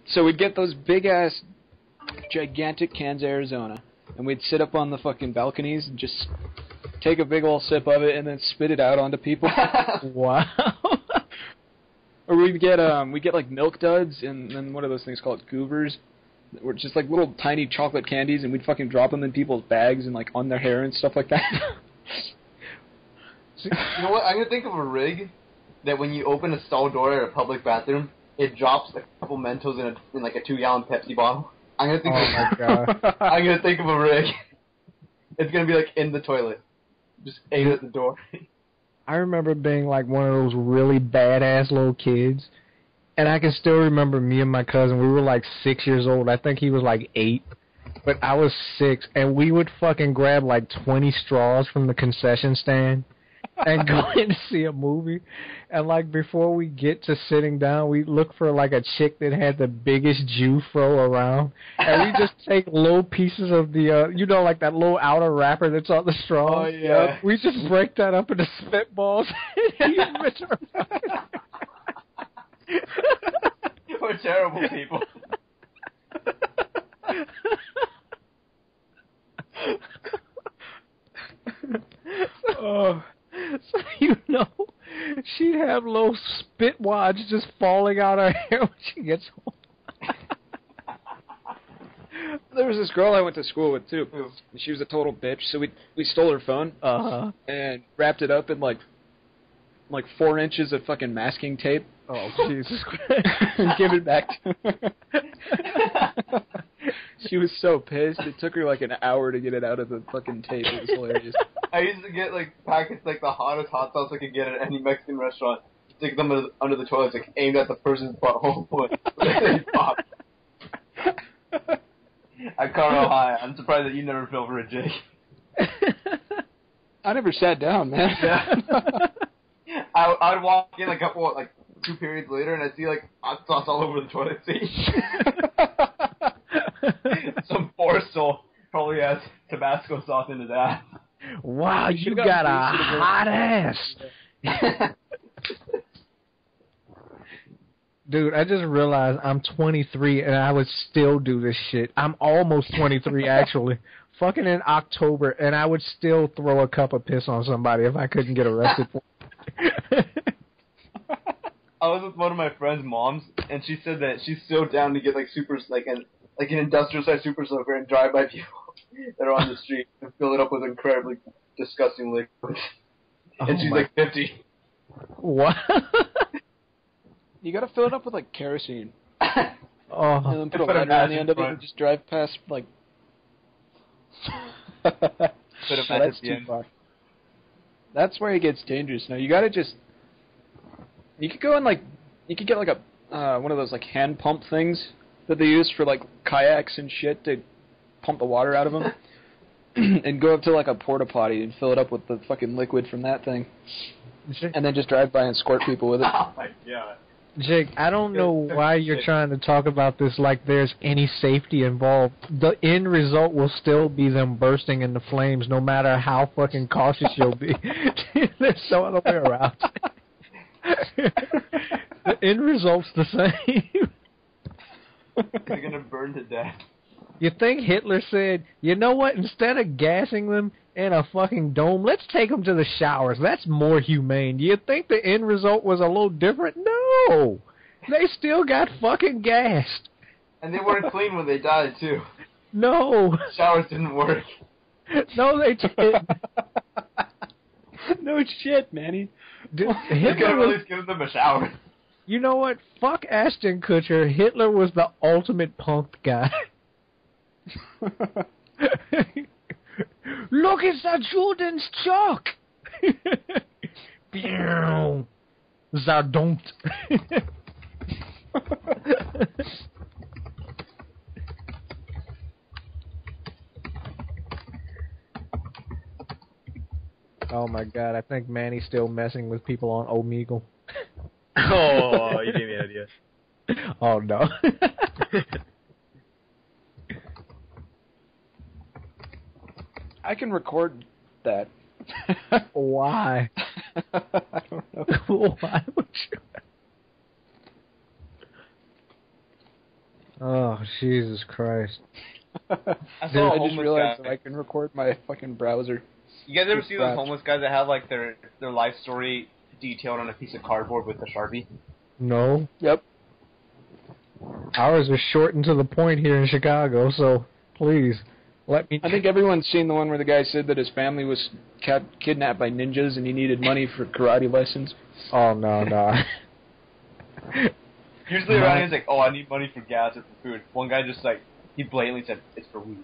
So we'd get those big-ass, gigantic cans of Arizona, and we'd sit up on the fucking balconies and just take a big ol' sip of it and then spit it out onto people. Wow. Or we'd get like Milk Duds and what are those things called? Goobers. Were just like little tiny chocolate candies, and we'd fucking drop them in people's bags and like on their hair and stuff like that. You know what? I'm gonna think of a rig that when you open a stall door at a public bathroom, it drops a couple Mentos in like a 2-gallon Pepsi bottle. I'm gonna think I'm gonna think of a rig. It's gonna be like in the toilet, just aimed at the door. I remember being like one of those really badass little kids, and I can still remember me and my cousin. We were like 6 years old. I think he was like 8, but I was 6, and we would fucking grab like 20 straws from the concession stand and go in to see a movie. And like before we get to sitting down, we look for like a chick that had the biggest Jew fro around, and we just take little pieces of the like that little outer wrapper that's on the straw. Oh yeah. We just break that up into spitballs. We're terrible people. Oh. So, she'd have little spit wads just falling out her hair when she gets home. There was this girl I went to school with, too. And she was a total bitch, so we stole her phone and wrapped it up in, like 4 inches of fucking masking tape. Oh, Jesus Christ. And give it back to her. She was so pissed. It took her like an hour to get it out of the fucking tape. It was hilarious. I used to get like packets like the hottest hot sauce I could get at any Mexican restaurant. Stick them under the toilet, like aimed at the person's butthole. They pop. I can't know high. I'm surprised that you never fell for a jig. I never sat down, man. Yeah. I'd walk in a couple, like 2 periods later, and I'd see like hot sauce all over the toilet seat. Some poor soul probably has Tabasco sauce in his ass. Wow, you got a hot ass. Dude, I just realized I'm 23 and I would still do this shit. I'm almost 23 actually. Fucking in October, and I would still throw a cup of piss on somebody if I couldn't get arrested for it. I was with one of my friend's moms, and she said that she's so down to get like an industrial sized super soaker and drive by people that are on the street and fill it up with incredibly disgusting liquids. And she's like 50. What? You gotta fill it up with like kerosene. Oh. And then put a lighter on the end of it and just drive past like. That's too far. That's where it gets dangerous. Now you gotta just. You could go in like. You could get like a one of those like hand pump things that they use for like kayaks and shit to pump the water out of them. And go up to like a porta potty and fill it up with the fucking liquid from that thing. And then just drive by and squirt people with it. Oh my god. Jake, I don't know why you're trying to talk about this like there's any safety involved. The end result will still be them bursting into flames no matter how fucking cautious you'll be. There's no other way around. The end result's the same. They're gonna burn to death. You think Hitler said, you know what, instead of gassing them in a fucking dome, let's take them to the showers. That's more humane. Do you think the end result was a little different? No! They still got fucking gassed. And they weren't clean when they died, too. No. Showers didn't work. No, they didn't. No shit, Manny. You could have at least given them a shower. You know what? Fuck Ashton Kutcher. Hitler was the ultimate punk guy. Look, it's a Jordan's chalk. Zardont. Oh my god, I think Manny's still messing with people on Omegle. Oh, you gave me an idea. Oh no. I can record that. Why? I don't know. Why would you? Oh, Jesus Christ. I I saw a just homeless realized guy. that I can record my fucking browser. You guys ever Just see those scratch. homeless guys that have like their life story detailed on a piece of cardboard with a Sharpie? No. Yep. Ours is short and to the point here in Chicago, so please, let me... I think everyone's seen the one where the guy said that his family was kidnapped by ninjas and he needed money for karate lessons. Oh, no. Usually around here, he's like, oh, I need money for gas or for food. One guy just like, he blatantly said, it's for weed.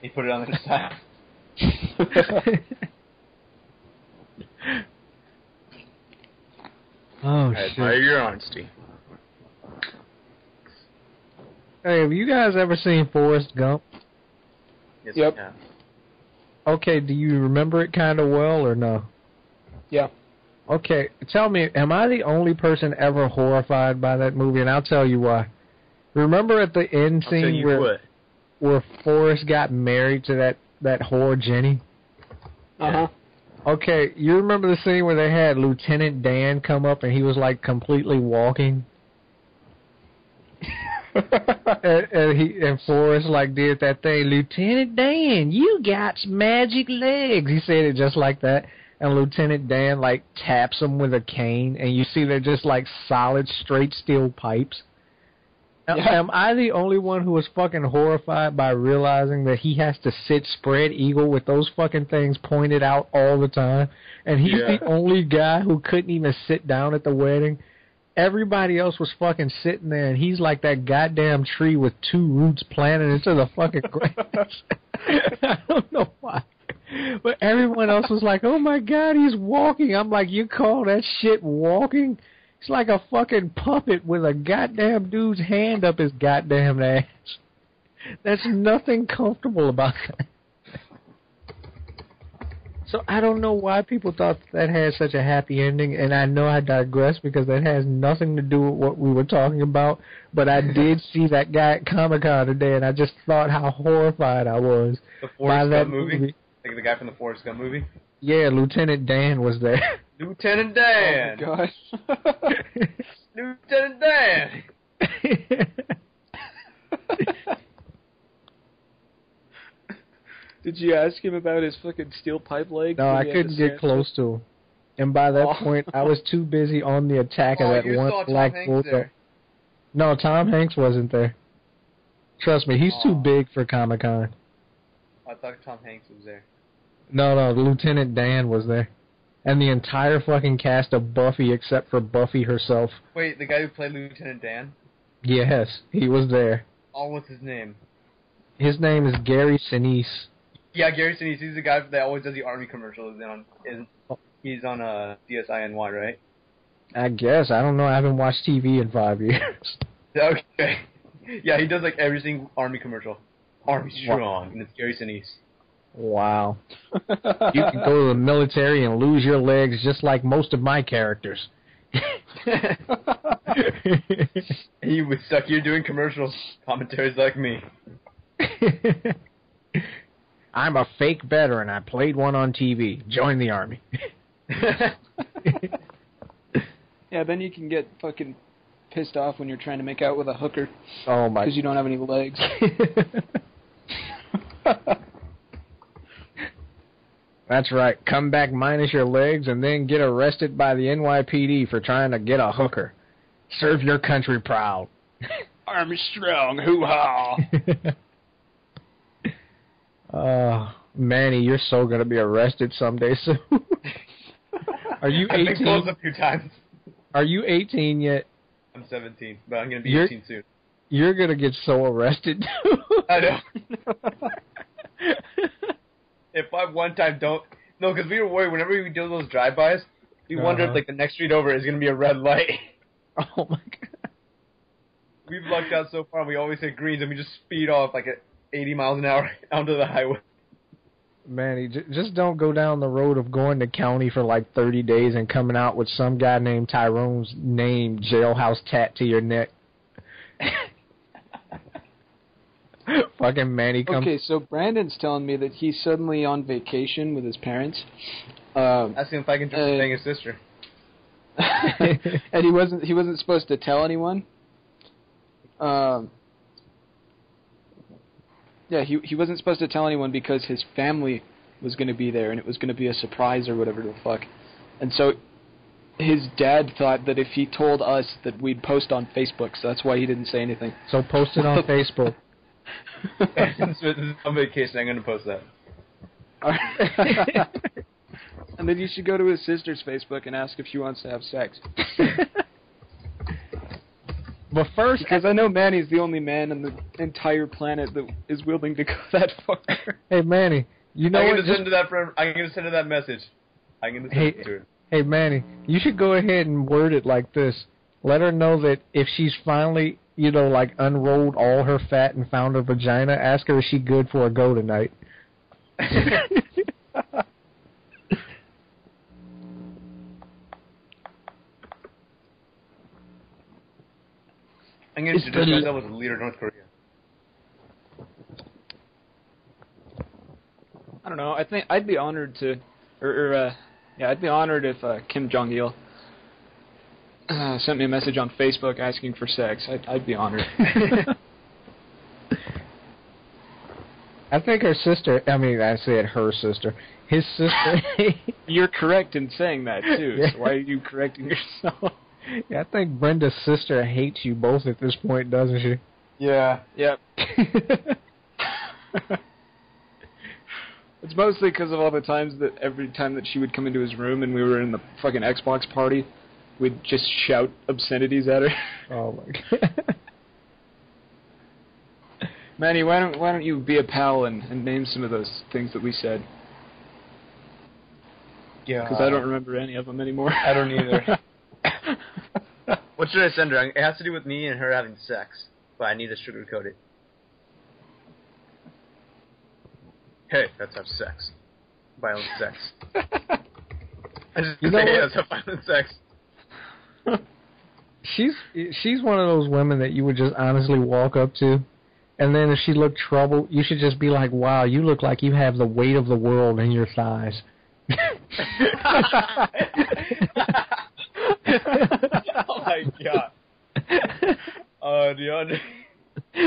He put it on the side. Oh, I shit. admire your honesty. Hey, have you guys ever seen Forrest Gump? Yes, Yep. I have. Okay, do you remember it kind of well or no? Yeah. Okay, tell me, am I the only person ever horrified by that movie? And I'll tell you why. Remember at the end I'll tell scene you where Forrest got married to that whore Jenny? Uh-huh. Okay, you remember the scene where they had Lieutenant Dan come up and he was like completely walking? and Forrest like did that thing, Lieutenant Dan, you got magic legs. He said it just like that. And Lieutenant Dan like taps him with a cane, and you see they're just like solid, straight steel pipes. Yeah. Am I the only one who was fucking horrified by realizing that he has to sit spread eagle with those fucking things pointed out all the time? And he's the only guy who couldn't even sit down at the wedding. Everybody else was fucking sitting there, and he's like that goddamn tree with two roots planted into the fucking grass. I don't know why. But everyone else was like, oh my God, he's walking. I'm like, you call that shit walking? He's like a fucking puppet with a goddamn dude's hand up his goddamn ass. There's nothing comfortable about that. So I don't know why people thought that had such a happy ending, and I know I digress because that has nothing to do with what we were talking about, but I did see that guy at Comic-Con today, and I just thought how horrified I was The by Forrest that Gump movie? Like the guy from the Forrest Gump movie? Yeah, Lieutenant Dan was there. Lieutenant Dan! Oh, my gosh. Lieutenant Dan! Did you ask him about his fucking steel pipe leg? No, I couldn't get close to him. And by that point, I was too busy on the attack of that you one saw Tom black Hanks bulldog. there. No, Tom Hanks wasn't there. Trust me, he's too big for Comic-Con. I thought Tom Hanks was there. No, Lieutenant Dan was there. And the entire fucking cast of Buffy except for Buffy herself. Wait, the guy who played Lieutenant Dan? Yes, he was there. Oh, what's his name? His name is Gary Sinise. Yeah, Gary Sinise. He's the guy that always does the Army commercials. He's on DSINY, right? I guess. I don't know. I haven't watched TV in 5 years. Okay. Yeah, he does like every single Army commercial. Army strong, and it's Gary Sinise. Wow. You can go to the military and lose your legs just like most of my characters. He was stuck here doing commercials, commentaries like me. I'm a fake veteran. I played one on TV. Join the Army. Yeah, then you can get fucking pissed off when you're trying to make out with a hooker. Oh, my. Because you don't have any legs. That's right. Come back minus your legs and then get arrested by the NYPD for trying to get a hooker. Serve your country proud. Army strong, hoo-ha! Manny, you're so going to be arrested someday soon. Are you 18? I've been close a few times. Are you 18 yet? I'm 17, but I'm going to be 18 soon. You're going to get so arrested. I know. If I one time don't... No, because we were worried whenever we do those drive-bys, we wondered, like, the next street over is going to be a red light. Oh, my God. We've lucked out so far, we always hit greens, and we just speed off, like, at 80 miles an hour onto the highway. Manny, just don't go down the road of going to county for, like, 30 days and coming out with some guy named Tyrone's name jailhouse tat to your neck. Fucking Manny comes... Okay, so Brandon's telling me that he's suddenly on vacation with his parents. Asking if I can just bang his sister. And he wasn't supposed to tell anyone. Yeah, he wasn't supposed to tell anyone because his family was going to be there and it was going to be a surprise or whatever the fuck. And so his dad thought that if he told us that we'd post on Facebook, so that's why he didn't say anything. So post it on Facebook. Since this is on vacation, I'm going to post that. And then you should go to his sister's Facebook and ask if she wants to have sex. But first, because I know Manny's the only man on the entire planet that is willing to go that far. Hey, Manny, you know I'm what? going to send her that message. I'm going to send it to her. Hey, Manny, you should go ahead and word it like this. Let her know that if she's finally, like unrolled all her fat and found her vagina, ask her if she's good for a go tonight. I'm going to introduce myself as a leader of North Korea. I don't know. I think I'd be honored to, I'd be honored if Kim Jong-il sent me a message on Facebook asking for sex. I'd be honored. I think her sister, I said her sister. His sister. You're correct in saying that, too. Yeah. So why are you correcting yourself? Yeah, I think Brenda's sister hates you both at this point, doesn't she? Yeah. Yep. It's mostly because of all the times that every time that she would come into his room and we were in the fucking Xbox party, we'd just shout obscenities at her. Oh my god. Manny, why don't you be a pal and name some of those things that we said? Yeah. Because I don't remember any of them anymore. I don't either. What should I send her? It has to do with me and her having sex, but I need to sugarcoat it. Hey, let's have sex. Violent sex. I just say, hey, let's have violent sex. She's one of those women that you would just honestly walk up to, and then if she looked troubled, you should just be like, wow, you look like you have the weight of the world in your thighs. Oh my god. DeAndre. I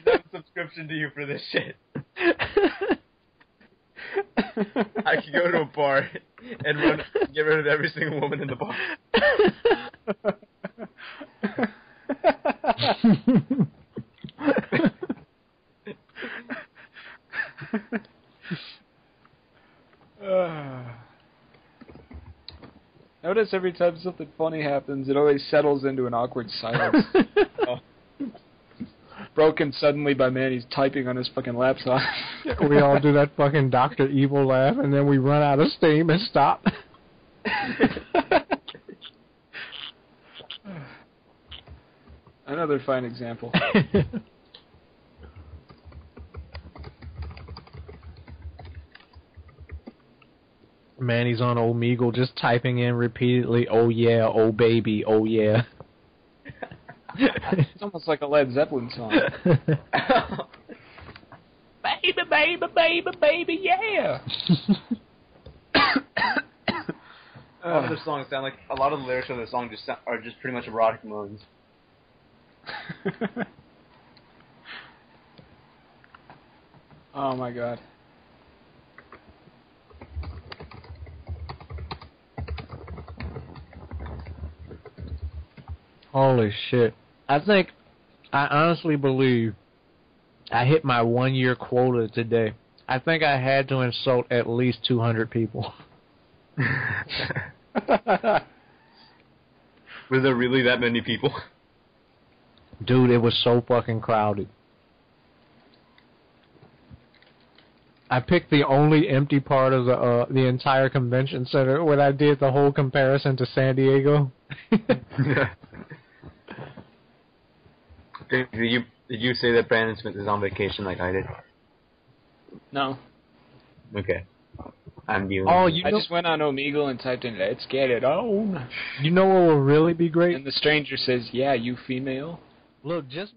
have a subscription to you for this shit. I could go to a bar and get rid of every single woman in the bar. Notice every time something funny happens, it always settles into an awkward silence. Oh. Broken suddenly by Manny's typing on his fucking laptop. We all do that fucking Dr. Evil laugh, and then we run out of steam and stop. Another fine example. Manny's on Omegle just typing in repeatedly, oh yeah, oh baby, oh yeah. It's almost like a Led Zeppelin song. Baby, baby, baby, baby, yeah! A lot of the songs sound like, a lot of the lyrics of the song are just pretty much erotic moans. Oh my god. Holy shit. I honestly believe I hit my 1 year quota today. I think I had to insult at least 200 people. Was there really that many people? Dude, it was so fucking crowded. I picked the only empty part of the entire convention center when I did the whole comparison to San Diego. Did you say that Brandon Smith is on vacation like I did? No. Okay. I'm dealing. Oh, I just went on Omegle and typed in, let's get it on. You know what will really be great? And the stranger says, yeah, you female. Look, just...